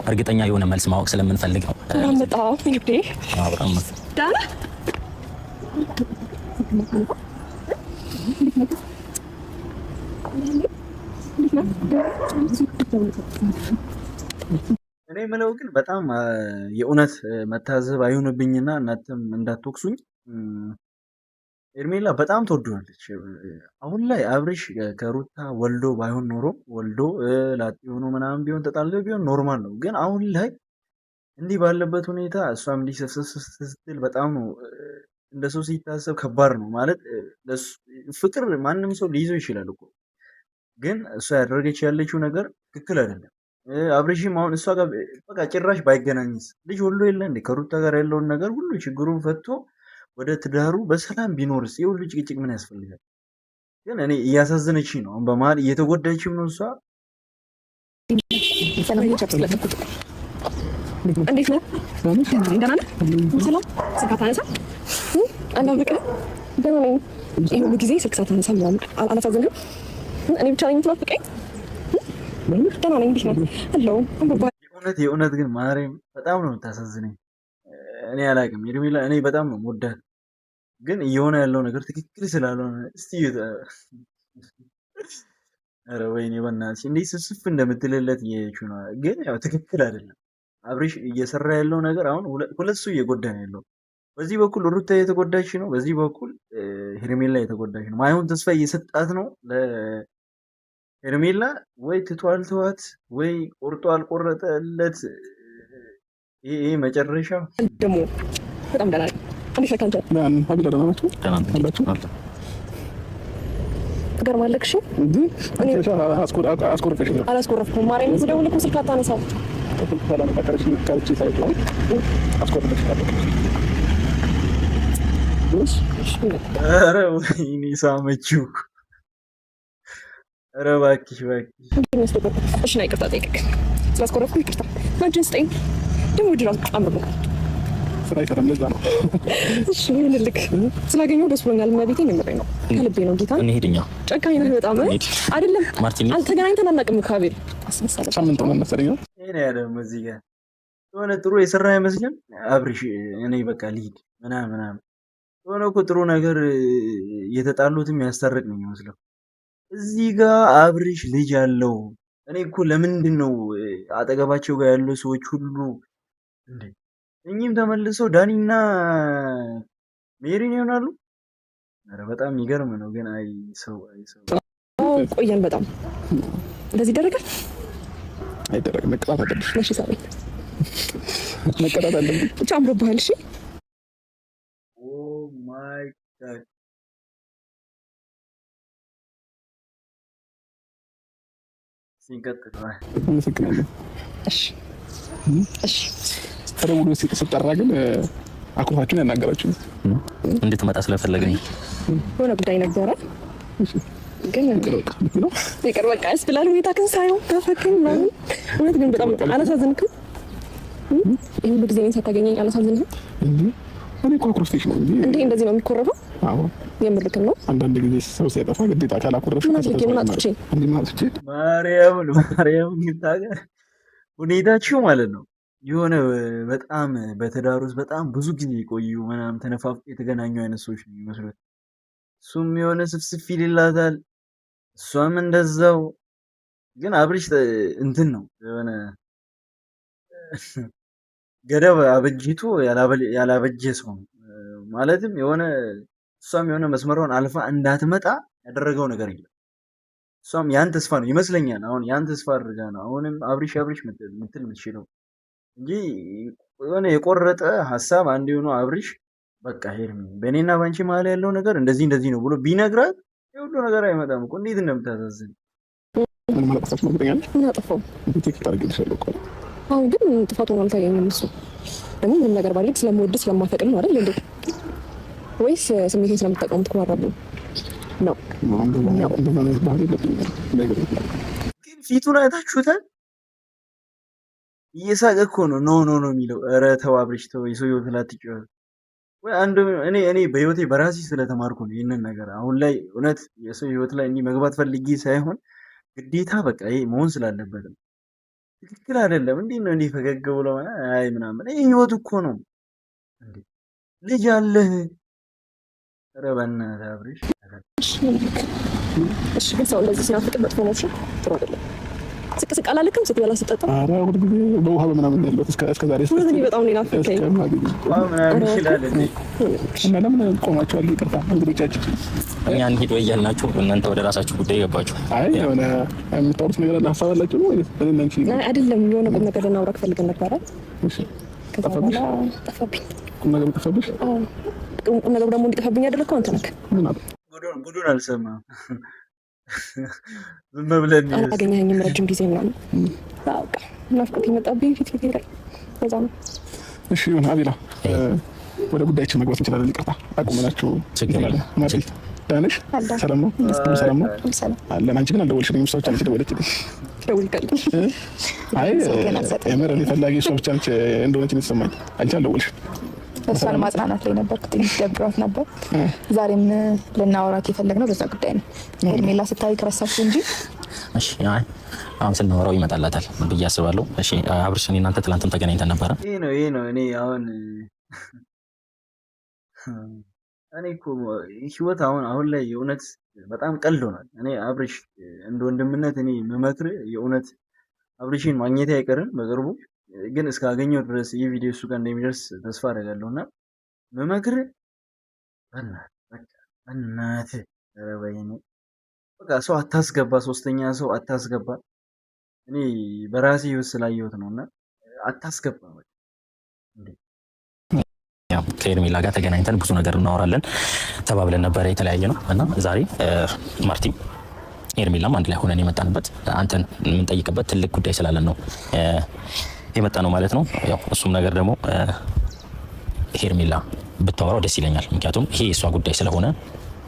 እርግጠኛ የሆነ መልስ ማወቅ ስለምንፈልግ ነው። በጣም እንግዲህ በጣም ዳና እኔ የምለው ግን በጣም የእውነት መታዘብ አይሆንብኝና እናንተም እንዳትወቅሱኝ። ሄርሜላ በጣም ትወደዋለች። አሁን ላይ አብርሽ ከሩታ ወልዶ ባይሆን ኖሮ ወልዶ ላጤ ሆኖ ምናምን ቢሆን ተጣልቶ ቢሆን ኖርማል ነው። ግን አሁን ላይ እንዲህ ባለበት ሁኔታ እሷም እንዲህ ሰፍሰፍ ስትል በጣም ነው እንደ ሰው ሲታሰብ ከባድ ነው ማለት። ፍቅር ማንም ሰው ሊይዘው ይችላል እኮ፣ ግን እሷ ያደረገች ያለችው ነገር ትክክል አይደለም። አብርሽም አሁን እሷ ጋር በቃ ጭራሽ ባይገናኝስ ልጅ ሁሉ የለ እንዴ? ከሩታ ጋር ያለውን ነገር ሁሉ ችግሩን ፈቶ ወደ ትዳሩ በሰላም ቢኖርስ? የሁሉ ጭቅጭቅ ምን ያስፈልጋል? ግን እኔ እያሳዘነች ነው። አሁን በመሀል እየተጎዳችም ነው እሷ። እንዴት ነው? ደህና ነህ? ሰላም ስልክ አታነሳ? አናብቅህ? ደህና ነኝ። ይሄ ሁሉ ጊዜ ስልክ ሳታነሳ ምናምን አላሳዝንህም? እኔ ብቻ ነኝ የምትናፍቀኝ? ደህና ነኝ። እንዴት ነህ? አለው የእውነት ግን ማርያም በጣም ነው የምታሳዝነኝ። እኔ አላውቅም ሄርሜላ፣ እኔ በጣም ነው የምወዳት፣ ግን እየሆነ ያለው ነገር ትክክል ስላልሆነ እስቲ ኧረ ወይኔ በእናትሽ እንዴት ስስፍ እንደምትልለት እያየችው ነው። ግን ያው ትክክል አይደለም። አብርሽ እየሰራ ያለው ነገር አሁን ሁለት ሰው እየጎዳ ነው ያለው። በዚህ በኩል ሩታ እየተጎዳች ነው፣ በዚህ በኩል ሄርሜላ እየተጎዳች ነው። ማይሆን ተስፋ እየሰጣት ነው ለሄርሜላ። ወይ ትቷል ተዋት፣ ወይ ቆርጦ አልቆረጠለት። ይሄ መጨረሻ ደግሞ በጣም ደህና ነኝ። እንዴት ነህ አንተ? ትገርማለህ። እሺ አላስቆረፍኩም። ማርያምን ስደውል እኮ ስልክ አታነሳም። ኧረ ወይኔ ሳመችው። ኧረ እባክሽ እባክሽ። እሺ ና ይቅርታ ጠይቅክ ስላስቆረፍኩ ይቅርታ። አንቺን ስጠኝ ደግሞ ድራስ አምርበታል። ስራ ይሰራል ለዛ ነው። እሺ ልልክ ስላገኘው ደስ ብሎኛል። መቤቴ የምሬ ነው፣ ከልቤ ነው። ጌታ እንሂድኛ። ጨካኝ ነህ በጣም አይደለም። ማርቲን አልተገናኝተን አናውቅም። ካቤል አስመሰለ ሳምንት ነው መሰለኝ። ይሄን ያለው እዚህ ጋር የሆነ ጥሩ የሰራ አይመስልም አብርሽ። እኔ በቃ ልሂድ ምናምን የሆነ እኮ ጥሩ ነገር እየተጣሉትም ያስታርቅ ነው የሚመስለው። እዚህ ጋር አብርሽ ልጅ አለው። እኔ እኮ ለምንድን ነው አጠገባቸው ጋር ያሉ ሰዎች ሁሉ እንዴ እኚህም ተመልሰው ዳኒና ሜሪን ይሆናሉ? ኧረ በጣም የሚገርም ነው። ግን አይ ሰው ቆየን በጣም እንደዚህ ይደረጋል? አይደረግም። መቀጣት አለብሽ። እሺ ሳቢ መቀጣት አለብሽ። ብቻ አምሮብሃል። እሺ ኦ ማይ ጋድ ሲንቀጥል አመሰግናለሁ። እሺ እሺ ተደውሎ ስጠራ ግን አኩርፋችሁን ያናገራችሁ እንድትመጣ ስለፈለገኝ የሆነ ጉዳይ ነበረ። ግን ይቅር በቃ ያስብላል። ሁኔታ ግን ሳየው ተፈክኝ ምናምን እውነት ግን በጣም አላሳዝንክም? ይህ ሁሉ ጊዜ እኔን ሳታገኘኝ አላሳዝንህም? እኔ እኮ አኩርፌሽ ነው እንጂ እንዴ እንደዚህ ነው የሚኮረፈው? አዎ የምልክም ነው። አንዳንድ ጊዜ ሰው ሲያጠፋ ግዴታ ካላኮረፍሽ ምን አጥፍቼ ማርያም ይታገር ሁኔታችሁ ማለት ነው። የሆነ በጣም በትዳር ውስጥ በጣም ብዙ ጊዜ የቆዩ ምናምን ተነፋፍቆ የተገናኙ አይነት ሰዎች ነው የሚመስሉት። እሱም የሆነ ስፍስፍ ይልላታል፣ እሷም እንደዛው። ግን አብርሽ እንትን ነው የሆነ ገደብ አበጅቶ ያላበጀ ሰው ነው። ማለትም የሆነ እሷም የሆነ መስመሯን አልፋ እንዳትመጣ ያደረገው ነገር የለም። እሷም ያን ተስፋ ነው ይመስለኛል። አሁን ያን ተስፋ አድርጋ ነው አሁንም አብርሽ ምትል የምትችለው እንጂ የሆነ የቆረጠ ሀሳብ አንድ የሆነ አብርሽ በቃ ሄርሚ በእኔና ባንቺ መሀል ያለው ነገር እንደዚህ ነው ብሎ ቢነግራት የሁሉ ነገር አይመጣም እኮ። እንዴት እንደምታሳዝን ምን ማለቀሳችሁ ነው? ብትኛል ምን አጠፋው? ቴክ ታርግልሻለሁ እኮ አሁን ግን ጥፋቱን አልታየኝም። እሱ ደግሞ ምንም ነገር ባልክ ስለምወድ ስለማፈቅር ነው አይደል እንዴ? ወይስ ስሜቴን ስለምትጠቀሙት ተማራሉ ነው? ግን ፊቱን አይታችሁታል? እየሳቀ እኮ ነው ኖ የሚለው። ኧረ ተው አብርሽ ተው፣ የሰው ህይወት ላይ አትጫወት። ወይ አንድ እኔ በህይወቴ በራሴ ስለተማርኩ ነው ይህንን ነገር አሁን ላይ እውነት የሰው ህይወት ላይ እንዲህ መግባት ፈልጌ ሳይሆን ግዴታ በቃ ይሄ መሆን ስላለበት ነው። ትክክል አይደለም። እንዴት ነው እንዲህ ፈገግ ብሎ አይ ምናምን? ይህ ህይወት እኮ ነው እንዴ! ልጅ አለህ። ኧረ በእናትህ አብርሽ። እሺ ግን ሰው እንደዚህ ሲናፍቅ መጥፎ ነው። ጥሩ አይደለም። ስቅስቅ አላለክም ስትበላ ስጠጣ? ኧረ ሁል ጊዜ በውሃ በምናምን ያለው እስከ ዛሬ እኔ በጣም ነው ናፍቀኝ። ምናምን ይችላል እንዴ? እና ለምን ቆማችኋል? ይቅርታ እንግዶቻችን እኛ እንሂድ ወይ እያልናችሁ እናንተ ወደ ራሳችሁ ጉዳይ ገባችሁ። አይ የሆነ የምታወሩት ነገር አለ፣ ሀሳብ አላችሁ ነው ወይስ እኔ አንቺ? አይደለም የሆነ ቁም ነገር ልናወራ ፈልገን ነበረ። እሺ ከዛ በኋላ ጠፋብኝ። ቁም ነገር ጠፋብሽ? አዎ ቁም ነገር ደግሞ እንዲጠፋብኝ ያደረግከው አንተ ነህ። ምን አለ? ጉዱን አልሰማም። ዝም ብለን አላገኘኸኝም ረጅም ጊዜ ምናምን በቃ ናፍቆት የመጣብኝ ፊት ላይ በዛ ነው። እሺ ይሁን አቤላ፣ ወደ ጉዳያችን መግባት እንችላለን። ይቅርታ አቁመናችሁ ማለት ዳንሽ ሰላም ነው? ሰላም ነው አለን። አንቺ ግን አልደወልሽልኝም። እሷ ብቻ ነች የደወለችልኝ። ደውልልኝ። አይ የምር እኔ ፈላጊ እሷ ብቻ ነች እንደሆነች ነው የተሰማኝ። አንቺ አልደወልሽም። እሷን ማጽናናት ላይ ነበር። ትንሽ ደብሯት ነበር። ዛሬም ልናወራት የፈለግነው በዛ ጉዳይ ነው። ሄርሜላ ስታይ ከረሳችሁ እንጂ እሺ። አይ አሁን ስናወራው ይመጣላታል ብዬ አስባለሁ። እሺ አብርሽ፣ እኔ እናንተ ትናንትም ተገናኝተን ነበረ። ይሄ ነው እኔ አሁን እኔ እኮ ህይወት አሁን ላይ የእውነት በጣም ቀልዶናል። እኔ አብርሽ እንደ ወንድምነት እኔ የምመክርህ የእውነት አብርሽን ማግኘት አይቀርም በቅርቡ ግን እስካገኘው ድረስ ይህ ቪዲዮ እሱ ጋር እንደሚደርስ ተስፋ አደርጋለሁ እና መመክርህ በእናትህ ኧረ በይኔ በቃ ሰው አታስገባ፣ ሶስተኛ ሰው አታስገባ። እኔ በራሴ ህይወት ስላየሁት ነው እና አታስገባ። ከሄርሜላ ጋር ተገናኝተን ብዙ ነገር እናወራለን ተባብለን ነበረ የተለያየ ነው እና ዛሬ ማርቲ ሄርሜላም አንድ ላይ ሆነን የመጣንበት አንተን የምንጠይቅበት ትልቅ ጉዳይ ስላለን ነው የመጣ ነው ማለት ነው። ያው እሱም ነገር ደግሞ ሄርሜላ ብታወራው ደስ ይለኛል። ምክንያቱም ይሄ የእሷ ጉዳይ ስለሆነ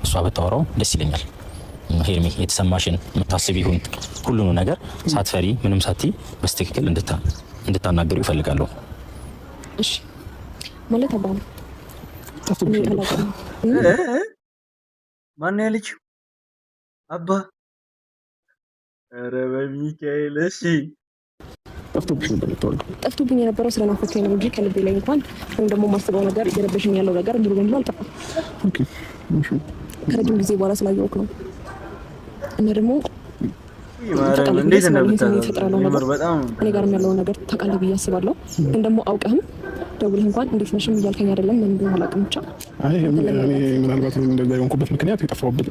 እሷ ብታወራው ደስ ይለኛል። ሄርሜ የተሰማሽን የምታስብ ይሁን ሁሉንም ነገር ሳትፈሪ ምንም ሳትይ በስትክክል እንድታናገሩ ይፈልጋለሁ። እሺ ማለት አባ ማን ያለችው አባ? ኧረ በሚካኤል እሺ ጠፍቶብኝ የነበረው ስለናፈቀኝ ነው እንጂ ከልቤ ላይ እንኳን ወይም ደግሞ ማስበው ነገር እየረበሽኝ ያለው ነገር ሙሉ በሙሉ አልጠፋም። ከረጅም ጊዜ በኋላ ስላየሁት ነው እና ደግሞ እንዴት እንደምታደርግ እኔ ጋርም ያለውን ነገር ታውቃለህ ብዬ አስባለሁ። ግን ደግሞ አውቀህም ደውለህ እንኳን እንዴት ነሽም እያልከኝ አይደለም። ምን እንደሆነ አላውቅም። ብቻ አይ እኔ ምናልባት እንደዛ የሆንኩበት ምክንያት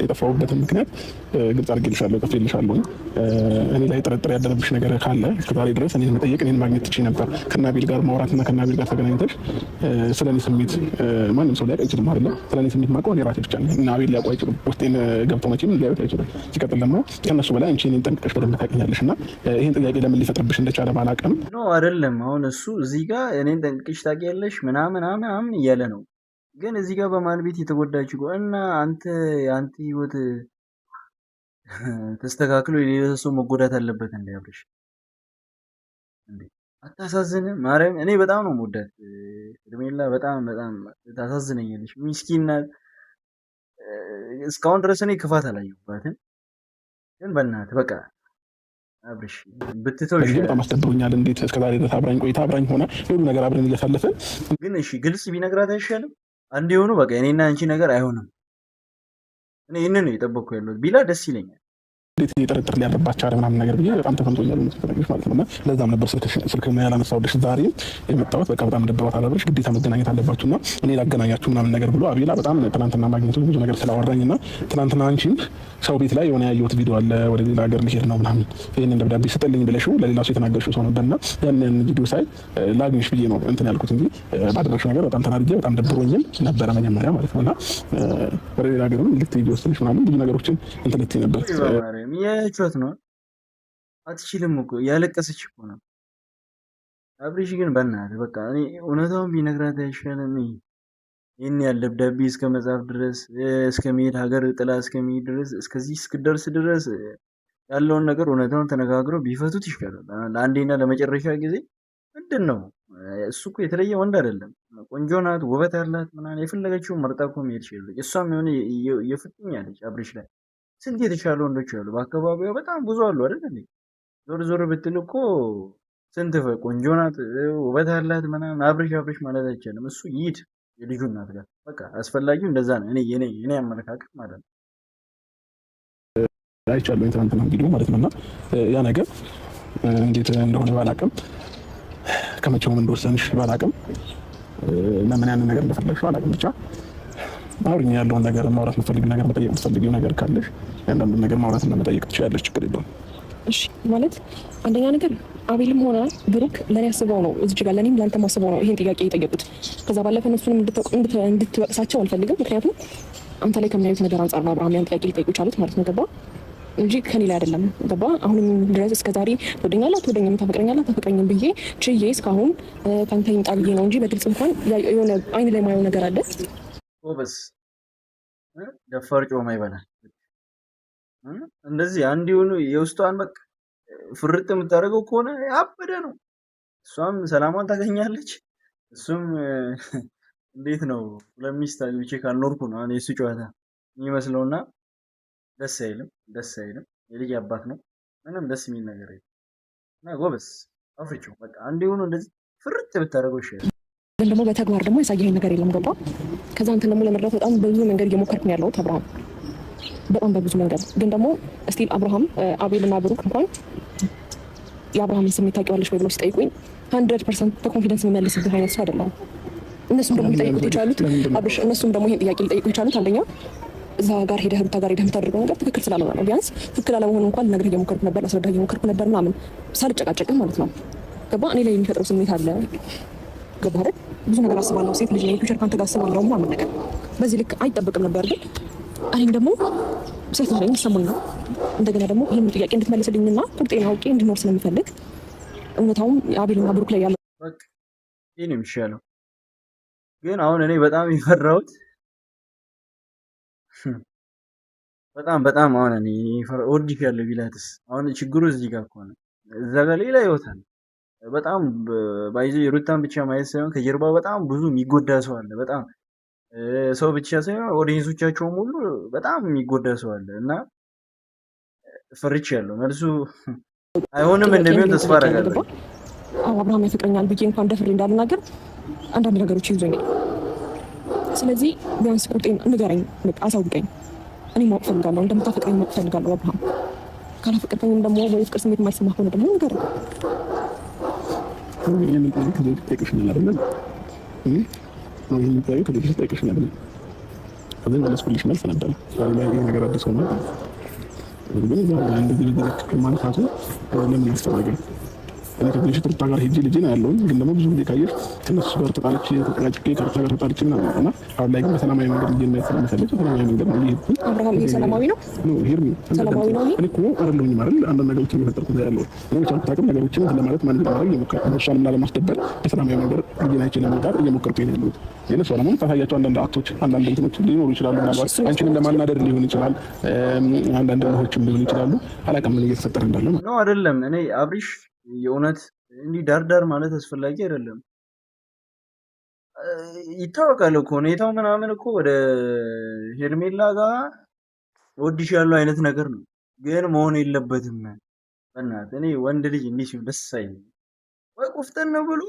የጠፋሁበትን ምክንያት ግልጽ አድርጌልሻለሁ፣ ጽፌልሻለሁ። እኔ ላይ ጥርጥር ያደረብሽ ነገር ካለ እስከዛሬ ድረስ እኔን መጠየቅ እኔን ማግኘት ትችይ ነበር። ከናቢል ጋር ማውራትና ከናቢል ጋር ተገናኝተሽ ስለ እኔ ስሜት ማንም ሰው ሊያውቅ አይችልም አይደለ? ስለ እኔ ስሜት ማውቀው እኔ ራሴ ብቻ ነኝ። ናቢል ሊያውቁ አይችሉም። ውስጤን ገብተው መቼም ሊያዩት አይችሉም። ሲቀጥል ደግሞ ከእነሱ በላይ አንቺ እኔን ጠንቅቀሽ በደንብ ታውቂኛለሽ እና ይህን ጥያቄ ለምን ሊፈጥርብሽ እንደቻለ ባላውቅም ኖ አይደለም። አሁን እሱ እዚህ ጋር እኔን ጠንቅቀሽ ታውቂያለሽ ምናምን እያለ ነው። ግን እዚህ ጋር በማን ቤት የተጎዳችው እና አንተ ህይወት ተስተካክሎ የሌላ ሰው መጎዳት አለበት እንዴ? አብርሽ እንዴ አታሳዝንም? ማርያም እኔ በጣም ነው የምወዳት ሄርሜላ፣ በጣም ታሳዝነኛለች። ምስኪን ናት። እስካሁን ድረስ እኔ ክፋት አላየሁባትም። ግን በእናትህ በቃ አብርሽ ብትተው ይሻላል። በጣም አስደብሮኛል። እንዴት እስከዛሬ ድረስ አብራኝ ቆይታ አብራኝ ሆና ሁሉ ነገር አብረን እያሳለፈን ግን እሺ ግልጽ ቢነግራት አይሻልም? አንድ የሆኑ በቃ እኔና አንቺ ነገር አይሆንም። እኔ ይህንን ነው የጠበቅኩ ያለሁት ቢላ ደስ ይለኛል። እንዴት የጥርጥር ሊያደርባቸው አለ ምናምን ነገር ብዬ በጣም ተሰምቶኛል ማለት ነው። እና ለዛም ነበር ስልክ ያላነሳሁልሽ ዛሬ የመጣሁት። በቃ በጣም ደብሯት አለብሽ፣ ግዴታ መገናኘት አለባችሁ እና እኔ ላገናኛችሁ ምናምን ነገር ብሎ አቤላ በጣም ትናንትና ማግኘቱ ብዙ ነገር ስላወራኝ እና ትናንትና አንቺም ሰው ቤት ላይ የሆነ ያየሁት ቪዲዮ አለ ወደ ሌላ ሀገር ሊሄድ ነው ምናምን ይህንን ደብዳቤ ስጥልኝ ብለሽው ለሌላ ሰው የተናገርሽው ሰው ነበር እና ያንን ቪዲዮ ሳይ ላግኝሽ ብዬ ነው እንትን ያልኩት እንጂ ባደረግሽው ነገር በጣም ተናድጄ በጣም ደብሮኝም ነበረ መጀመሪያ ማለት ነው። እና ወደ ሌላ ሀገርም ልትሄጂ ወስነሽ ምናምን ብዙ ነገሮችን እንትን ልትይ ነበር። የችት ነው አትችልም እኮ ያለቀሰች እኮ ነው። አብርሽ ግን በእናትህ በቃ እኔ እውነታውን ቢነግራት አይሻልም? ይህን ያህል ደብዳቤ እስከ መጻፍ ድረስ እስከ መሄድ ሀገር ጥላ እስከ መሄድ ድረስ እስከዚህ እስክደርስ ድረስ ያለውን ነገር እውነታውን ተነጋግረው ቢፈቱት ይሻላል። ለአንዴና ለመጨረሻ ጊዜ ምንድን ነው እሱ እኮ የተለየ ወንድ አይደለም። ቆንጆ ናት፣ ውበት ያላት ምናምን የፈለገችውን መርጣ እኮ መሄድ ትችላለች። እሷም የሆነ የፍጥኝ ያለች አብርሽ ላይ ስንት የተሻሉ ወንዶች አሉ በአካባቢዋ በጣም ብዙ አሉ አይደል እንዴ? ዞር ዞር ብትል እኮ ስንት ቆንጆ ናት፣ ውበት አላት ምናምን አብርሽ አብርሽ ማለት አይቻልም። እሱ ይሂድ የልጁ እናት ጋር በቃ አስፈላጊው እንደዛ ነው። እኔ አመለካከት ማለት ነው። አይቻለሁ ትናንትና ቪዲዮ ማለት ነው። እና ያ ነገር እንዴት እንደሆነ ባላቅም ከመቼውም እንደወሰንሽ ባላቅም ለምን ያንን ነገር እንደፈለግሽው አላቅም። ብቻ አውሪኝ፣ ያለውን ነገር ማውራት የምትፈልጊ ነገር መጠየቅ የምትፈልጊው ነገር ካለሽ ያንዳንዱን ነገር ማውራት እና መጠየቅ ትችያለሽ። ችግር የለውም። እሺ ማለት አንደኛ ነገር አቤልም ሆነ ብሩክ ለእኔ አስበው ነው እዚህ ጋር ለእኔም ለአንተም አስበው ነው ይሄን ጥያቄ የጠየቁት። ከዛ ባለፈ እነሱንም እንድትወቅሳቸው አልፈልግም። ምክንያቱም አንተ ላይ ከሚያዩት ነገር አንጻር ነው አብርሃም ያን ጥያቄ ሊጠይቁ ቻሉት ማለት ነው። ገባ እንጂ ከኔ ላይ አይደለም። ገባ አሁንም ድረስ እስከዛሬ ትወደኛለህ አትወደኝም፣ ታፈቅረኛለህ አታፈቅረኝም ብዬ ችዬ እስካሁን ከአንተ ይምጣ ብዬ ነው እንጂ በግልጽ እንኳን የሆነ አይን ላይ ማየው ነገር አለ። ጎበዝ ደፋር ጮማ ይበላል። እንደዚህ አንድ የሆኑ የውስጧን በቃ ፍርጥ የምታደርገው ከሆነ ያበደ ነው። እሷም ሰላሟን ታገኛለች፣ እሱም እንዴት ነው ለሚስት አግብቼ ካልኖርኩ ነው አሁን የእሱ ጨዋታ የሚመስለውና ደስ አይልም። የልጅ አባት ነው፣ ምንም ደስ የሚል ነገር የለም። እና ጎበዝ አፍርቼው በቃ አንድ የሆኑ እንደዚህ ፍርጥ ብታደርገው ይሻላል። ግን ደግሞ በተግባር ደግሞ ያሳየኸኝ ነገር የለም። ገባ ከዛ አንተን ደግሞ ለመርዳት በጣም በብዙ መንገድ እየሞከርኩ ነው ያለሁት አብርሃም፣ በጣም በብዙ መንገድ። ግን ደግሞ እስቲል አብርሃም አቤልና ብሩክ እንኳን የአብርሃምን ስሜት ታውቂዋለሽ ወይ ብለው ሲጠይቁኝ 100% በኮንፊደንስ የሚመልስብህ አይነት ሰው አይደለም። እነሱም ደግሞ ሊጠይቁት የቻሉት አብርሽ፣ እነሱም ደግሞ ይሄን ጥያቄ ሊጠይቁ የቻሉት አንደኛ እዛ ጋር ሄደህ ሩታ ጋር ሄደህ የምታደርገው ነገር ትክክል ስላልሆነ ነው። ቢያንስ ትክክል አለመሆኑ እንኳን ልነግርህ እየሞከርኩ ነበር፣ ላስረዳህ እየሞከርኩ ነበር ምናምን ሳልጨቃጨቅም ማለት ነው። ገባ እኔ ላይ የሚፈጥረው ስሜት አለ። ገባ አይደል? ብዙ ነገር አስባለሁ። ሴት ልጅ ነኝ፣ ፊውቸር ካንተ ጋር አስባለሁ ምናምን ነገር በዚህ ልክ አይጠበቅም ነበር። ግን እኔም ደግሞ ሴት ልጅ ነኝ፣ ይሰማኝ ነው። እንደገና ደግሞ ይህን ጥያቄ እንድትመልስልኝና ቁርጤን አውቄ እንድኖር ስለምፈልግ እውነታውም አቤልና ብሩክ ላይ ያለው በቃ ይሄን የሚሻለው ግን አሁን እኔ በጣም የፈራሁት በጣም አሁን እኔ ኦዲፍ ያለው ቢላትስ አሁን ችግሩ እዚህ ጋር ከሆነ እዛ ጋር ሌላ ይወታል። በጣም ባይዘ የሩታን ብቻ ማየት ሳይሆን ከጀርባ በጣም ብዙ የሚጎዳ ሰው አለ። በጣም ሰው ብቻ ሳይሆን ኦዲየንሶቻቸውም ሁሉ በጣም የሚጎዳ ሰው አለ እና ፈርቼ ያለው መልሱ አይሆንም እንደሚሆን ተስፋ አደርጋለሁ። አብርሃም ያፈቅረኛል ብዬ እንኳን ደፍሬ እንዳልናገር አንዳንድ ነገሮች ይዞኛል። ስለዚህ ቢያንስ ቁርጤን ንገረኝ፣ አሳውቀኝ። እኔ ማወቅ ፈልጋለሁ፣ እንደምታፈቅረኝ ማወቅ ፈልጋለሁ አብርሃም። ካላፈቀርከኝም ደግሞ ወይ ፍቅር ስሜት የማይሰማ ከሆነ ደግሞ ንገረኝ። ከዚህ መለስኩልሽ መልስ ነበር ነገር አዲስ ሆነ ግን እንደዚህ ማለታቱ ለምን አስፈለገ? እኔ ከዚህ ሩታ ጋር ሄጄ ልጄ ነው ያለውን ግን ደግሞ ብዙ ጊዜ ካየሽ ከነሱ ጋር ተጣልቼ ተጨቃጭቄ ከሩታ ጋር ተጣልቼ ምናምን እና አሁን ላይ ግን በሰላማዊ መንገድ ልጄ ነው ስለምፈልግ በሰላማዊ መንገድ ነው ይሄ አብርሃም። ይሄ ሰላማዊ ነው ሰላማዊ ነው። እኔ እኮ አይደለሁም ማለት አንዳንድ ነገሮችን እየፈጠርኩት ያለው እኔ ብቻ ታውቅም ነገሮችን ለማለት ማን ለማድረግ እየሞከርኩ ነው። እሷንም ላለማስደበር በሰላማዊ መንገድ ልጄን አይቼ ለመውጣት እየሞከርኩ ነው ያለሁት። ግን እሷ ደግሞ ታሳያቸው አንዳንድ አክቶች አንዳንድ እንትኖች ሊኖሩ ይችላሉ። ምናልባት አንቺንም ለማናደድ ሊሆን ይችላል፣ አንዳንድ ልሆችም ሊሆን ይችላሉ። አላውቅም ምን እየተፈጠረ እንዳለ ነው አይደለም። እኔ አብሪሽ የእውነት እንዲህ ዳርዳር ማለት አስፈላጊ አይደለም። ይታወቃል እኮ ሁኔታው ምናምን እኮ ወደ ሄርሜላ ጋር ወድሽ ያለው አይነት ነገር ነው። ግን መሆን የለበትም። በእናትህ እኔ ወንድ ልጅ እንዲህ ሲሆን ደስ አይልም። ወይ ቁፍጠን ነው ብሎ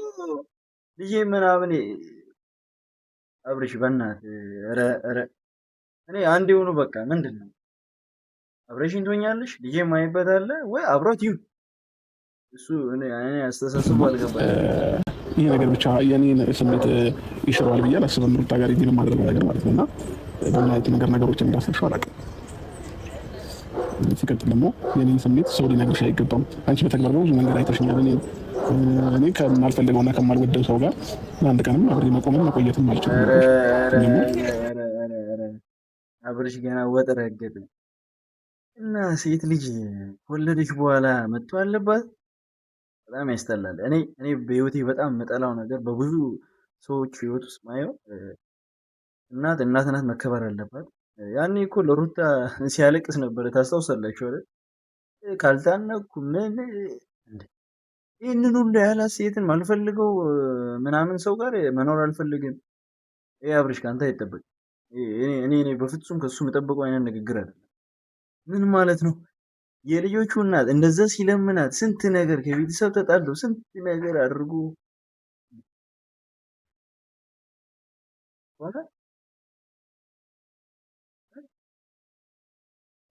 ልጄ ምናምን አብሪሽ በእናትህ ኧረ እኔ አንድ የሆኑ በቃ ምንድን ነው አብረሽኝ ትሆኛለሽ ልጄ ማይበት አለ ወይ አብሮት ይሁን እሱ እኔ አስተሳሰቡ አልገባኝ። ይሄ ነገር ብቻ የኔን ስሜት ይሽረዋል ብዬ አላስብም። ሩታ ጋር ይሄን ማድረግ ነገር ማለት ነውና በምን አይነት ነገሮችን እንዳሰብሽው አላውቅም። ሲቀጥል ደግሞ የኔን ስሜት ሰው ሊነግርሽ አይገባም። አንቺ በተግባር ብዙ መንገድ አይተሽኛል። እኔ ከማልፈልገውና ከማልወደው ሰው ጋር አንድ ቀንም አብሬ መቆምም መቆየትም አልችልም። አብርሽ ገና ወጥ ረገጠ እና ሴት ልጅ ከወለደች በኋላ መጥቶ አለባት። በጣም ያስጠላል። እኔ በህይወቴ በጣም የምጠላው ነገር በብዙ ሰዎች ህይወት ውስጥ ማየው እናት ናት፣ መከበር አለባት። ያኔ እኮ ለሩታ ሲያለቅስ ነበር፣ ታስታውሳላችሁ አይደል? ካልታነኩ ምን ይህንን ሁሉ ያህል ሴትን ማልፈልገው ምናምን ሰው ጋር መኖር አልፈልግም። ይሄ አብርሽ ከአንተ አይጠበቅም። እኔ በፍጹም ከሱ የምጠብቀው አይነት ንግግር አይደለም። ምን ማለት ነው? የልጆቹ እናት እንደዛ ሲለምናት ስንት ነገር ከቤተሰብ ተጣሉ ስንት ነገር አድርጎ ሆነ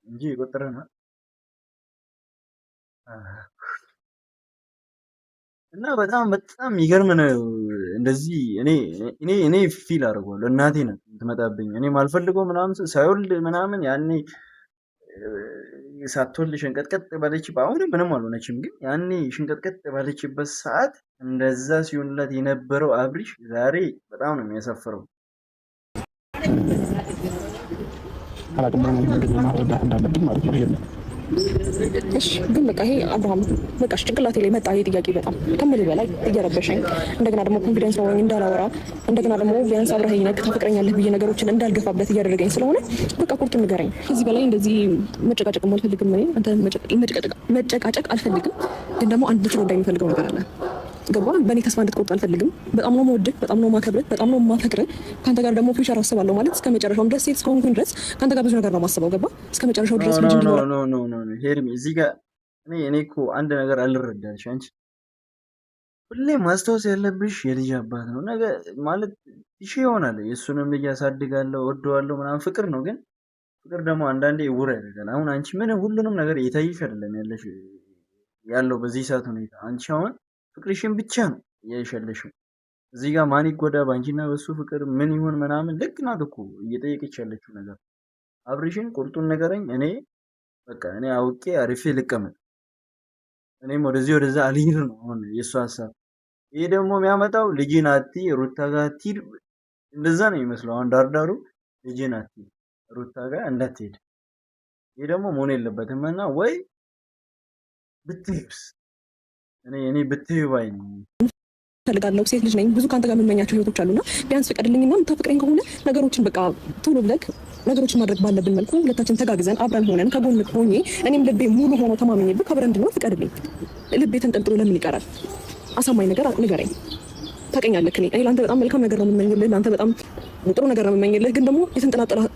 እንጂ የቆጠረና እና በጣም በጣም የሚገርም ነው። እንደዚህ እኔ ፊል አድርገዋለሁ። እናቴ ናት የምትመጣብኝ እኔ ማልፈልገው ምናምን ሳይወልድ ምናምን ያኔ ሳትወልድ ሽንቀጥቀጥ ባለች አሁንም ምንም አልሆነችም፣ ግን ያኔ ሽንቀጥቀጥ ባለችበት ሰዓት እንደዛ ሲሆንላት የነበረው አብሪሽ ዛሬ በጣም ነው የሚያሳፍረው። አላቅም እንግዲህ ማስረዳት እንዳለብኝ ማለት ነው። ይሄ እሺ ግን በቃ ይሄ አብርሃም በቃ ጭንቅላቴ ላይ መጣ ይሄ ጥያቄ በጣም ከምልህ በላይ እየረበሸኝ፣ እንደገና ደግሞ ኮንፊደንስ ኖሮኝ እንዳላወራ፣ እንደገና ደግሞ ቢያንስ አብረኸኝ ነህ ታፈቅረኛለህ ብዬ ነገሮችን እንዳልገፋበት እያደረገኝ ስለሆነ በቃ ቁርጡን ንገረኝ። ከዚህ በላይ እንደዚህ መጨቃጨቅ አልፈልግም። እኔ አንተ መጨቃጨቅ አልፈልግም፣ ግን ደግሞ አንድ ልትረዳኝ የምፈልገው ነገር አለ። ገባ? በእኔ ተስፋ እንድትቆርጥ አልፈልግም። በጣም ነው የምወድህ፣ በጣም ነው የማከብርህ፣ በጣም ነው የማፈቅርህ። ከአንተ ጋር ደግሞ ፊውቸር አስባለሁ ማለት እስከ መጨረሻውም ድረስ ሴት እስከሆንኩኝ ድረስ ከአንተ ጋር ብዙ ነገር ነው የማስበው። ገባ? እስከ መጨረሻው ድረስ ልጅ እንዲኖር ሄርሚ እዚህ ጋር እኔ እኮ አንድ ነገር አልረዳልሽ። አንቺ ሁሌ ማስታወስ ያለብሽ የልጅ አባት ነው ነገ ማለት ይሽ ይሆናል። የእሱንም ልጅ ያሳድጋለሁ ወደዋለሁ ምናምን ፍቅር ነው፣ ግን ፍቅር ደግሞ አንዳንዴ እውር ያደርጋል። አሁን አንቺ ምን ሁሉንም ነገር እየታየሽ አይደለም ያለው በዚህ ሰዓት ሁኔታ። አንቺ አሁን ፍቅርሽን ብቻ ነው እያይሻለሽው። እዚህ ጋር ማን ይጎዳ በአንቺና በሱ ፍቅር ምን ይሁን ምናምን ልክ ናት እኮ እየጠየቀች ያለችው ነገር። አብሬሽን ቁርጡን ነገረኝ። በቃ እኔ አውቄ አሪፌ ልቀመጥ፣ እኔም ወደዚህ ወደዛ አልሄድ ነው አሁን የእሱ ሀሳብ። ይሄ ደግሞ የሚያመጣው ልጅን አቲ ሩታ ጋር አትሂድ እንደዛ ነው የሚመስለው። አሁን ዳርዳሩ ልጅን አቲ ሩታ ጋር እንዳትሄድ፣ ይሄ ደግሞ መሆን የለበትም እና ወይ ብትሄድስ እኔ ብትሄድ ባይ ነው ፈልጋለሁ። ሴት ልጅ ነኝ። ብዙ ከአንተ ጋር የምመኛቸው ህይወቶች አሉና ቢያንስ ፍቀድልኝና የምታፈቅረኝ ከሆነ ነገሮችን በቃ ቶሎ ብለህ ነገሮችን ማድረግ ባለብን መልኩ ሁለታችን ተጋግዘን አብረን ሆነን ከጎን ሆኜ እኔም ልቤ ሙሉ ሆኖ ተማምኜብህ አብረን እንድንሆን ፍቀድልኝ። ልቤ ተንጠልጥሎ ለምን ይቀራል? አሳማኝ ነገር ንገረኝ። ታውቀኛለህ፣ እኔ ለአንተ በጣም መልካም ነገር ነው የምመኝልህ፣ ለአንተ በጣም ጥሩ ነገር ነው የምመኝልህ። ግን ደግሞ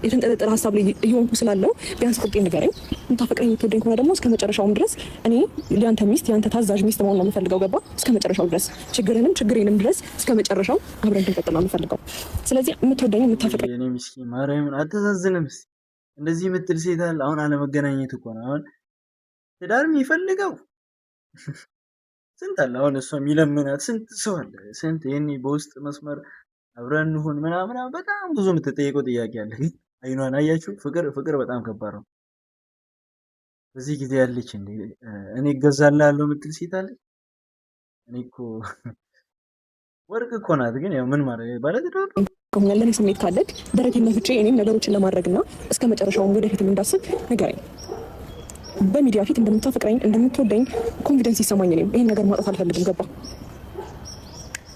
የተንጠለጠለ ሀሳብ ላይ እየሆንኩ ስላለው ቢያንስ ቁርጤን ንገረኝ። የምታፈቅረኝ የምትወደኝ ከሆነ ደግሞ እስከ መጨረሻውም ድረስ እኔ ያንተ ሚስት ያንተ ታዛዥ ሚስት መሆን ነው የምፈልገው። ገባ? እስከ መጨረሻው ድረስ ችግሬንም ድረስ እስከ መጨረሻው አብረን እንድንቀጥል ነው የምፈልገው። ስለዚህ የምትወደኝ የምታፈቅረኝ የኔ ምስኪን ማርያምን አተዛዝንም እንደዚህ የምትል ሴት አለ። አሁን አለመገናኘት እኮ ነው አሁን ትዳር የሚፈልገው ስንት አለ። አሁን እሷ የሚለምናት ስንት ሰው አለ። ስንት ይሄኔ በውስጥ መስመር አብረን እንሁን ምናምን በጣም ብዙ የምትጠየቀው ጥያቄ አለ። ግን አይኗን አያችሁ? ፍቅር በጣም ከባድ ነው። በዚህ ጊዜ ያለች እንዴ እኔ እገዛልሃለሁ የምትል ሴት አለ። እኔ እኮ ወርቅ እኮ ናት። ግን ያው ምን ማድረግ ባለትዳር ከሆነ ለኔ ስሜት ካለክ ደረቴን ነፍቼ እኔም ነገሮችን ለማድረግና እስከ መጨረሻውም ወደፊትም እንዳስብ ንገረኝ። በሚዲያ ፊት እንደምታፈቅረኝ እንደምትወደኝ ኮንፊደንስ ይሰማኝ። እኔም ይሄን ነገር ማጣት አልፈልግም። ገባ?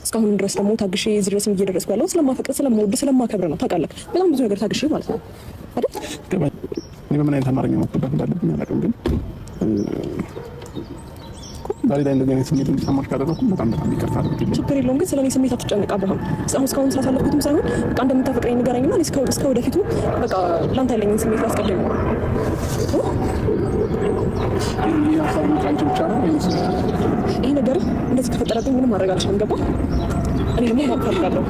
እስካሁን ድረስ ደግሞ ታግሼ እዚህ ድረስ እየደረስኩ ያለው ስለማፈቅር ስለምወድ ስለማከብር ነው። ታውቃለህ፣ በጣም ብዙ ነገር ታግሼ ማለት ነው አይደል? እኔ በምን አይነት አማርኛ ማጥባት እንዳለብኝ አላውቅም፣ ግን ዛሬ ላይ እንደዚህ አይነት ስሜት እንዲሰማሽ ካደረኩ በጣም ይቅርታ አድርግልኝ። ችግር የለውም፣ ግን ስለኔ ስሜት አትጨነቅ አብርሃም። እስካሁን ስላሳለፍኩትም ሳይሆን በቃ እንደምታፈቅረኝ ንገረኝና እስከ ወደፊቱ በቃ ላንተ ያለኝን ስሜት ላስቀድም ነው። ይህ ነገር እንደዚህ ከፈጠረብኝ ምንም ማድረግ አልችልም። ገባ? እኔ ደግሞ ማወቅ ፈልጋለሁ።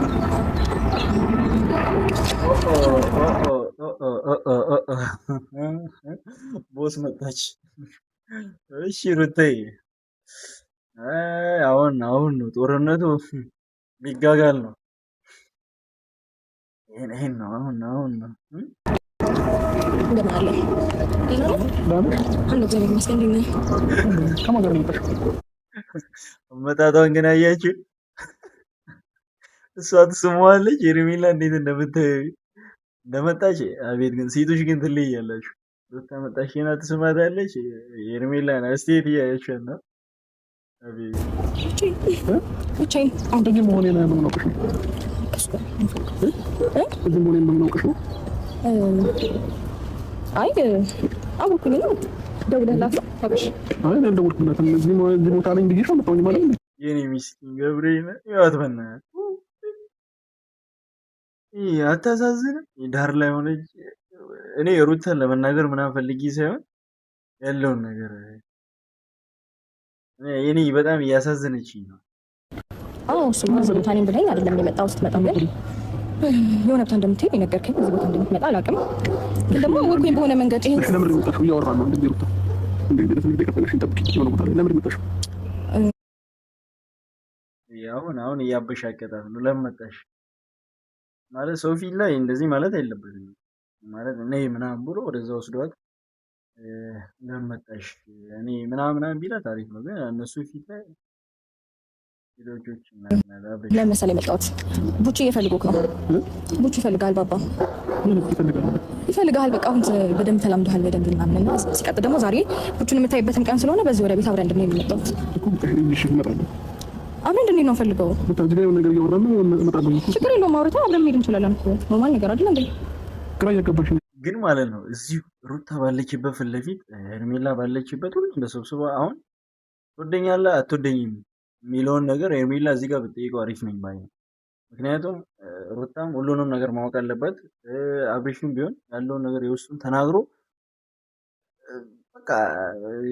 ቦስ መጣች። እሺ ሩታዬ፣ አሁን ነው ጦርነቱ ሊጋጋል ነው። ይሄን ነው አሁን ነው እንደምን አለ እግዚአብሔር ይመስገን። ከማን ጋር መጣሽ? አመጣጧን ግን አያችሁ? እሷ ትስመዋለች። ሄርሜላ እንዴት እንደመጣች አቤት! ግን ሴቶች ግን ትለያላችሁ። ሩታ መጣችና ትስማታለች። ሄርሜላን አስተያየት እያያችሁ ነው። አቤት! ብቻዬን አንደኛ መሆኔን ምን ነው እዚህ መሆኔን ምን ነው አይ አወኩኝ ነው ደውለህላት ታብሽ? አይ እኔ ደውልኩላት። እዚህ ቦታ ላይ እንዲህ ነው መጣሁኝ ማለት ነው። የኔ ምስኪን ገብርኤል ያት በእናትህ አታሳዝንም? ዳር ላይ ሆነች። እኔ ሩታን ለመናገር ምናምን ፈልጊ ሳይሆን ያለውን ነገር እኔ በጣም እያሳዘነችኝ ነው። አዎ እሱማ እዚህ ቦታ እኔም ብለኸኝ አይደለም የመጣው። ስትመጣም ግን የሆነ ቦታ እንደምትሄድ የነገርከኝ፣ እዚህ ቦታ እንደምትመጣ አላውቅም። ግን ደግሞ ወርኩኝ በሆነ መንገድ ይሄን ለምን መጣሽ? እያወራን ነው እንደዚህ ሩታ እንደዚህ ደቀፈለሽኝ ጠብቂኝ የሆነ ቦታ ላይ ለምን መጣሽ? አሁን እያበሻቀጣት ነው። ለምን መጣሽ ማለት ሰው ፊት ላይ እንደዚህ ማለት አይለበትም። ማለት እኔ ምናምን ብሎ ወደዛ ወስዷት ለምን መጣሽ እኔ ምናምን ቢላት አሪፍ ነው። ግን እነሱ ፊት ላይ ለምን መሰለህ የመጣሁት ቡቹ እየፈልጉክ ነው። ቡቹ ይፈልጋል። ባባ ይፈልጋል። በቃ አሁን በደንብ ተላምደሃል በደንብ ምናምን እና ሲቀጥል ደግሞ ዛሬ ቡቹን የምታይበትም ቀን ስለሆነ በዚህ ወደ ቤት አብረን እንድንሄድ ነው የመጣሁት። አብረን እንድንሄድ ነው ፈልገው። ችግር የለውም አውርተን አብረን መሄድ እንችላለን። ኖርማል ነገር አይደል እንዴ? ግን ማለት ነው እዚሁ ሩታ ባለችበት ፊት ለፊት ሄርሜላ ባለችበት ሁሉም ተሰብስባ አሁን ትወደኛለህ አትወደኝም የሚለውን ነገር ሄርሜላ እዚህ ጋር ብትጠይቀው አሪፍ ነኝ ባይ ነው። ምክንያቱም ሩታም ሁሉንም ነገር ማወቅ አለበት። አብሬሽም ቢሆን ያለውን ነገር የውስጡን ተናግሮ በቃ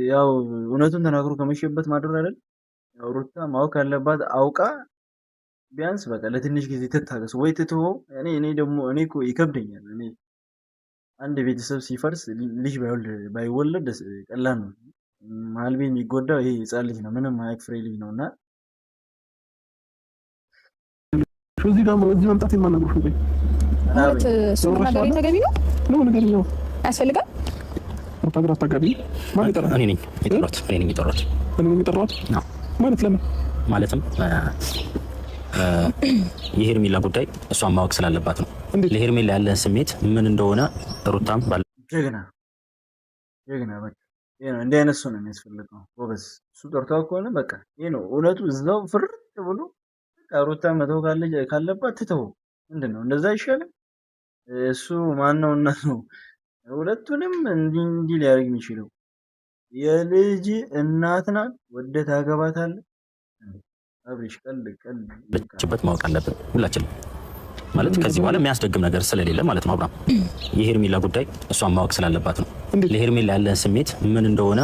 ያው እውነቱን ተናግሮ ከመሸበት ማድረግ አይደል። ያው ሩታ ማወቅ አለባት አውቃ ቢያንስ በቃ ለትንሽ ጊዜ ትታገስ ወይ ትተወው። እኔ ደግሞ እኔ እኮ ይከብደኛል። እኔ አንድ ቤተሰብ ሲፈርስ ልጅ ባይወለድ ቀላል ነው። መሀል ቤት የሚጎዳው ይሄ ህፃን ልጅ ነው፣ ምንም አያክፍሬ ልጅ ነው። እና እዚህ ጋር እዚህ መምጣት የማናገሩሽ ነው ማለት እሱ ነገር ተገቢ ነው ነገር ነው ያስፈልጋል። ወጣግራ አስተጋቢ ማን ይጠራ? እኔ ነኝ የጠራሁት። ነው ማለት ለምን ማለትም የሄርሜላ ጉዳይ እሷን ማወቅ ስላለባት ነው። ለሄርሜላ ያለን ስሜት ምን እንደሆነ ሩታም ጀግና በቃ ይሄ ነው። እንዲህ አይነት ሰው ነው የሚያስፈልገው ጎበዝ። እሱ ጠርቷ ከሆነ በቃ ይሄ ነው እውነቱ። እዛው ፍርጥ ብሎ ሩታ መተው ካለባት ትተው። ምንድን ነው እንደዛ አይሻልም? እሱ ማነውና ነው ሁለቱንም እንዲህ ሊያደርግ የሚችለው? የልጅ እናት ናት፣ ወደህ ታገባታለህ። አብሬሽ ቀልድ ማወቅ አለብን ሁላችንም። ማለት ከዚህ በኋላ የሚያስደግም ነገር ስለሌለ ማለት ነው። አብርሃም የሄርሜላ ጉዳይ እሷን ማወቅ ስላለባት ነው። ለሄርሜላ ያለን ስሜት ምን እንደሆነ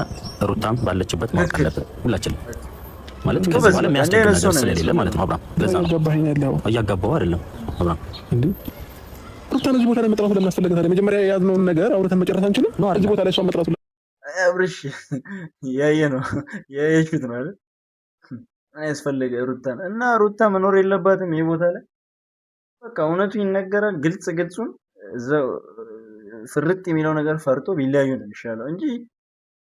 ሩታም ባለችበት ማወቅ አለብን ሁላችንም። ማለት ከዚህ በኋላ የሚያስደግም ነገር ስለሌለ ማለት ነው። አብርሃም ለዛ ነው እያጋባው አይደለም። አብርሃም እንዴ ሩታን እዚህ ቦታ ላይ መጥራቱ ለምን አስፈለገ ታዲያ? መጀመሪያ የያዝነውን ነገር አውርተን መጨረስ አንችልም? እዚህ ቦታ ላይ እሷን መጥራቱ አብሬሽ ያየችሁት ነው አይደል? አያስፈልገ ሩታን እና ሩታ መኖር የለባትም ይሄ ቦታ ላይ። በቃ እውነቱ ይነገራል። ግልጹን እዛው ፍርጥ የሚለው ነገር ፈርቶ ቢለያዩ ነው የሚሻለው እንጂ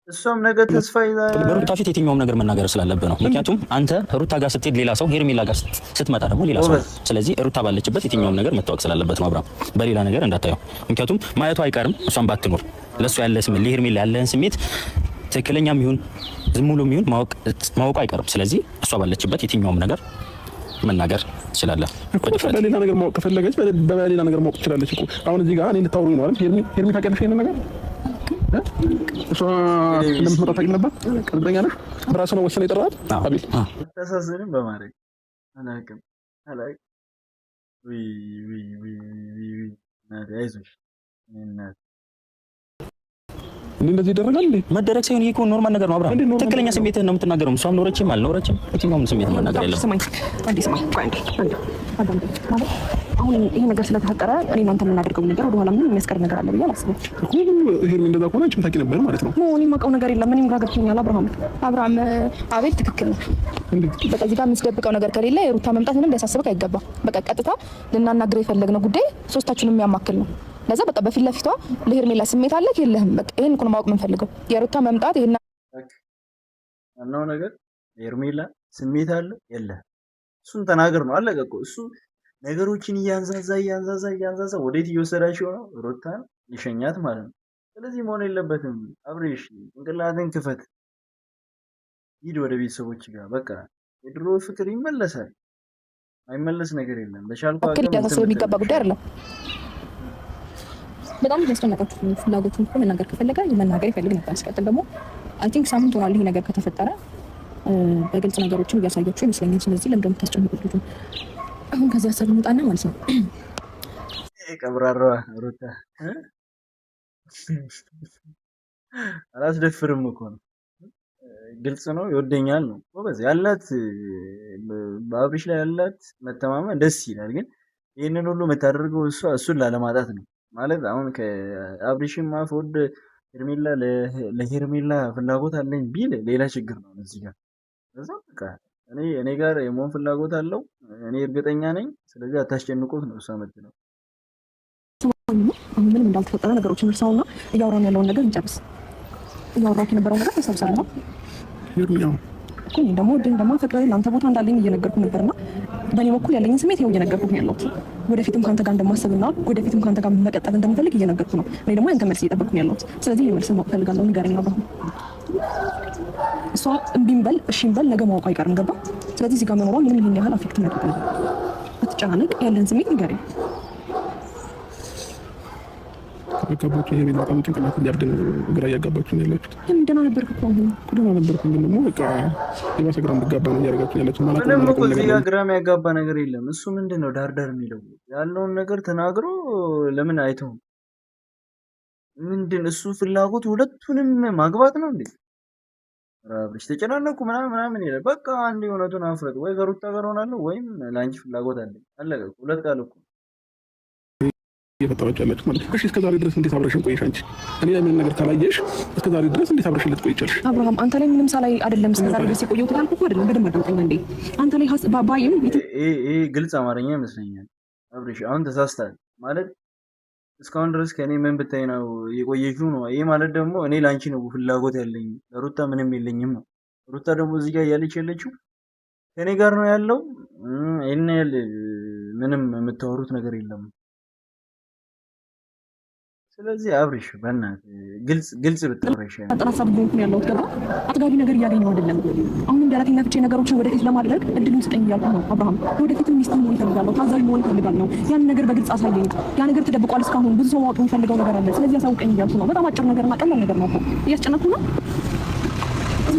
እሷም ነገ ተስፋ ይዛ በሩታ ፊት የትኛውም ነገር መናገር ስላለብህ ነው። ምክንያቱም አንተ ሩታ ጋር ስትሄድ ሌላ ሰው፣ ሄርሜላ ጋር ስትመጣ ደግሞ ሌላ ሰው። ስለዚህ ሩታ ባለችበት የትኛውም ነገር መታወቅ ስላለበት ነው አብርሃም፣ በሌላ ነገር እንዳታየው። ምክንያቱም ማየቱ አይቀርም እሷም ባትኖር ለእሱ ያለ ስሜት፣ ለሄርሜላ ያለህን ስሜት ትክክለኛም ይሁን ዝም ብሎም ይሁን ማወቁ አይቀርም። ስለዚህ እሷ ባለችበት የትኛውም ነገር መናገር ትችላለህ። በሌላ ነገር ማወቅ ከፈለገች በሌላ ነገር ማወቅ ትችላለች እኮ። አሁን እዚህ ጋር እኔ ልታወሩኝ ነው አይደል? ሄርሜ ታውቂያለሽ ይሄንን ነገር እሷ እንደምትመጣ ታውቂ ነበር? እርግጠኛ ነሽ? በራሱ ነው ወሰነ የጠራት? አቤል ተሳሰንም በማድረግ አላውቅም። አይዞሽ እናት እንደዚህ ይደረጋል እንዴ? መደረግ ሳይሆን ይሄ እኮ ኖርማል ነገር ነው አብርሃም። ትክክለኛ ስሜትህን ነው የምትናገረው። እሷም ኖረችም አልኖረችም የትኛውም ስሜት መናገር የለም። አሁን ይሄ ነገር ስለተፈጠረ እኔ እናንተ የምናደርገው ነገር ወደኋላ ምንም የሚያስቀር ነገር አለ ብዬ አላስብም። ይሄ እንደዛ ከሆነ አንቺም ታውቂ ነበር ማለት ነው። እኔ የማውቀው ነገር የለም። እኔም ግራ ገብቶኛል። አብርሃም አቤል ትክክል ነው። በቃ እዚህ ጋር የምትደብቀው ነገር ከሌለ የሩታ መምጣት ምንም ሊያሳስብህ አይገባም። በቃ ቀጥታ ልናናግር የፈለግነው ጉዳይ ሶስታችንም የሚያማክል ነው። ለዛ በቃ በፊት ለፊቷ ለሄርሜላ ስሜት አለክ የለህም? በቃ ይሄን እኮ ነው ማወቅ የምንፈልገው። የሩታ መምጣት ይሄና ዋናው ነገር ሄርሜላ ስሜት አለ የለህም? እሱን ተናገር ነው አለቀ እኮ። እሱ ነገሮችን እያንዛዛ ወዴት እየወሰዳቸው ነው? ሩታን ሊሸኛት ማለት ነው። ስለዚህ መሆን የለበትም። አብሬሽ ጭንቅላትን ክፈት፣ ሂድ ወደ ቤተሰቦች ጋር። በቃ የድሮ ፍቅር ይመለሳል። አይመለስ ነገር የለም። በሻልኩ አቅም የሚገባ ጉዳይ አይደለም። በጣም ያስጨነቃችሁ ፍላጎቱን እኮ መናገር ከፈለገ መናገር ይፈልግ ነበር። ሲቀጥል ደግሞ አይ ቲንክ ሳምንት ሆኗል ይሄ ነገር ከተፈጠረ። በግልጽ ነገሮችን እያሳያችሁ ይመስለኛል። ስለዚህ ለምን እንደምታስጨንቁት ልጁ አሁን ከዚህ ሀሳብ እንውጣና ማለት ነው። ቀብራራዋ ሩታ አላስደፍርም እኮ ነው። ግልጽ ነው። ይወደኛል ነው ጎበዝ። ያላት በአብርሽ ላይ ያላት መተማመን ደስ ይላል። ግን ይህንን ሁሉ የምታደርገው እሱን ላለማጣት ነው ማለት። አሁን ከአብርሽም አፍ ወደ ሄርሜላ ለሄርሜላ ፍላጎት አለኝ ቢል ሌላ ችግር ነው እዚህ ጋር። ከዛ በቃ እኔ ጋር የመሆን ፍላጎት አለው እኔ እርግጠኛ ነኝ። ስለዚህ አታስጨንቁት ነው እሷ የምትለው። አሁን ምንም እንዳልተፈጠረ ነገሮችን እርሳውና እያወራን ያለውን ነገር እንጨርስ። እያወራሁ የነበረው ነገር ተሰብሰብና እኔ ደግሞ ወደን ደግሞ ፈቅረን ለአንተ ቦታ እንዳለኝ እየነገርኩ ነበርና በእኔ በኩል ያለኝን ስሜት ይኸው እየነገርኩ ነው ያለሁት። ወደፊትም ከአንተ ጋር እንደማሰብና ወደፊትም ከአንተ ጋር መቀጠል እንደምፈልግ እየነገርኩ ነው። እኔ ደግሞ ያንተ መልስ እየጠበቅኩ ነው ያለሁት። ስለዚህ የመልስ ማወቅ ፈልጋለሁ። ንገረኝ አብርሃም። እሷ እምቢም በል እሺም በል ነገ ማወቁ አይቀርም። ገባ? ስለዚህ እዚህ ጋር መኖሯ ምንም ይሄን ያህል አፌክት ነው። አትጨናነቅ። ያለን ስሜት ንገረኝ። አጋባችሁ ይሄ ቤት በጣም ጭንቅላት እንዲያብድ ግራ እያጋባችሁ ነው ያላችሁት። ደህና ነበርክ እኮ አሁን ደህና ነበርኩ፣ ግን ደግሞ በቃ የባሰ ግራ እንድጋባ ነው እያደረጋችሁ ያላችሁት። ማለት ምንም እኮ እዚህ ጋር ግራ የሚያጋባ ነገር የለም። እሱ ምንድን ነው ዳርዳር የሚለው ያለውን ነገር ተናግሮ ለምን አይተውም? ምንድን እሱ ፍላጎት ሁለቱንም ማግባት ነው እንዴ? አብርሽ ተጨናነቁ ምናምን ይላል። በቃ አንድ የሆነቱን አፍረጥ። ወይ ከሩታ ጋር ሆናለሁ ወይም ለአንቺ ፍላጎት አለኝ። አለቀ። ሁለት ቃል እኮ እየፈጠራችሁ ያላችሁ ማለት ነው። እሺ እስከዛሬ ድረስ እንዴት አብረሽን ቆየሽ? አንቺ እኔ ላይ ምንም ነገር ካላየሽ እስከዛሬ ድረስ እንዴት አብረሽን ልትቆይ ይቻልሽ? አብርሃም አንተ ላይ ምንም ሳላይ አይደለም እስከዛሬ ድረስ የቆየሁት ያልኩህ አይደለም። በደንብ አዳምጠኝ እንዴ። አንተ ላይ ባባይም ይሄ ግልጽ አማርኛ ይመስለኛል። አብርሽ አሁን ተሳስተሃል ማለት እስካሁን ድረስ ከእኔ ምን ብታይ ነው የቆየሽው ነው። ይሄ ማለት ደግሞ እኔ ለአንቺ ነው ፍላጎት ያለኝ ለሩታ ምንም የለኝም ነው። ሩታ ደግሞ እዚህ ጋር እያለች ያለችው ከእኔ ጋር ነው ያለው። ይሄን ያህል ምንም የምታወሩት ነገር የለም። ስለዚህ አብርሽ በእናትህ ግልጽ ብታወራ ይሻላል። አጠራሳብ ሆንኩ ያለው ገባ። አጥጋቢ ነገር እያገኘው አይደለም። አሁን እንደራቴና ፍቼ ነገሮችን ወደፊት ለማድረግ እድሉን ስጠኝ እያልኩ ነው አብርሃም። ወደፊት ሚስት መሆን እፈልጋለሁ፣ ታዛዥ መሆን እፈልጋለሁ። ያን ነገር በግልጽ አሳየኝ። ያ ነገር ተደብቋል እስካሁን። ብዙ ሰው ማወቅ የሚፈልገው ነገር አለ። ስለዚህ አሳውቀኝ እያልኩ ነው። በጣም አጭር ነገርና ቀላል ነገር ነው። እያስጨነኩ ነው።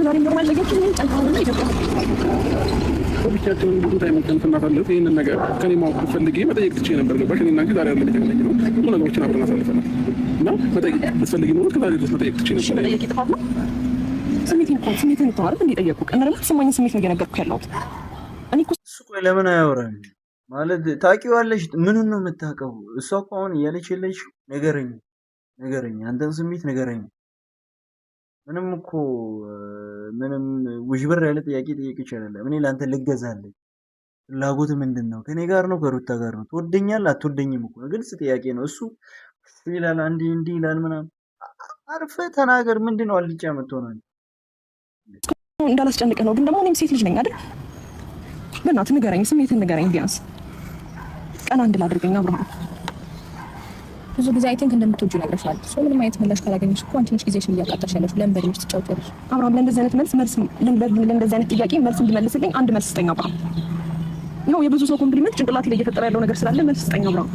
ዛሬ ኖርማል ለጌችን ምን ጨንቀው ነው ኢትዮጵያ ብቻችንን ብዙ ታይም እናሳልፍ። ይህንን ነገር ከኔ ማወቅ ፈልጌ መጠየቅ ትችዬ ነበር። ገባሽ? እኔ እና አንቺ ዛሬ አይደለም የተገናኘነው፣ ብዙ ነገሮችን አብረን አሳልፈናል እና መጠየቅ ብትፈልጊ ኖሮ ከዛሬ ድረስ መጠየቅ ትችዬ ነበር። መጠየቅ ጥፋት ነው? ስሜትን ተዋረድ እንዲጠየቁ ቀን ደግሞ ተሰማኝ ስሜት ነው እየነገርኩህ ያለሁት። እኔ እኮ እሱ ቆይ ለምን አያወራም ማለት ታውቂዋለሽ? ምኑን ነው የምታውቀው? እሷ እኮ አሁን እያለች የለችው ነገረኝ፣ አንተን ስሜት ነገረኝ። ምንም እኮ ምንም ውዥብር ያለ ጥያቄ ጠየቅ ይችላል። እኔ ለአንተ ልገዛለኝ። ፍላጎት ምንድን ነው? ከኔ ጋር ነው ከሩታ ጋር ነው? ትወደኛለህ አትወደኝም እኮ ግልጽ ጥያቄ ነው። እሱ ይላል እንዲህ ይላል ምናምን። አርፈህ ተናገር። ምንድን ነው አልጫ የምትሆነው? እንዳላስጨንቅህ ነው። ግን ደግሞ እኔም ሴት ልጅ ነኝ አይደል? በእናትህ ንገረኝ፣ ስሜትን ንገረኝ። ቢያንስ ቀና እንድል አድርገኝ አብርሃም። ብዙ ጊዜ አይ ቲንክ እንደምትወጂው ነግረሻል። ሶ ምንም አይነት ምላሽ ካላገኘሽ እኮ አንቺ ነሽ ጊዜሽን እያቃጠልሽ ያለሽ። ለምን በድምጽ ትጫወቻለሽ? አብርሃም ለእንደዚህ አይነት ለእንደዚህ አይነት ጥያቄ መልስ እንድመልስልኝ አንድ መልስ ስጠኝ አብርሃም። ይኸው የብዙ ሰው ኮምፕሊመንት ጭንቅላቴ ላይ እየፈጠረ ያለው ነገር ስላለ መልስ ስጠኝ አብርሃም።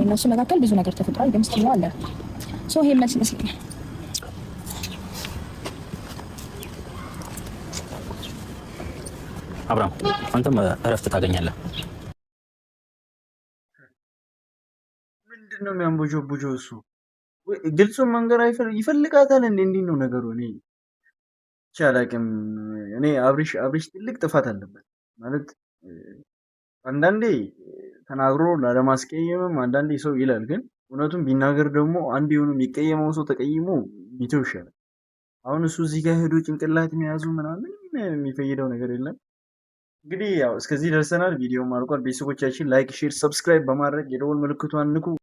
እነሱ መካከል ብዙ ነገር ተፈጥሯል፣ ግን ስቲል አለ። ሶ ይሄ መልስ ይመስለኛል። አብርሃም አንተም እረፍት ታገኛለህ። ምንድነው የሚያንቦጆቦጆ? እሱ ግልጹን መንገር ይፈልጋታል እንዴ? እንዲህ ነው ነገሩ። እኔ ብቻ አላውቅም። እኔ አብርሽ ትልቅ ጥፋት አለበት ማለት አንዳንዴ ተናግሮ ላለማስቀየምም አንዳንዴ ሰው ይላል። ግን እውነቱን ቢናገር ደግሞ አንድ የሆኑ የሚቀየመው ሰው ተቀይሞ ቢተው ይሻላል። አሁን እሱ እዚህ ጋር ሄዶ ጭንቅላት የሚያዙ ምናምን የሚፈይደው ነገር የለም። እንግዲህ ያው እስከዚህ ደርሰናል። ቪዲዮ አልቋል። ቤተሰቦቻችን ላይክ፣ ሼር፣ ሰብስክራይብ በማድረግ የደወል ምልክቷን ንኩ።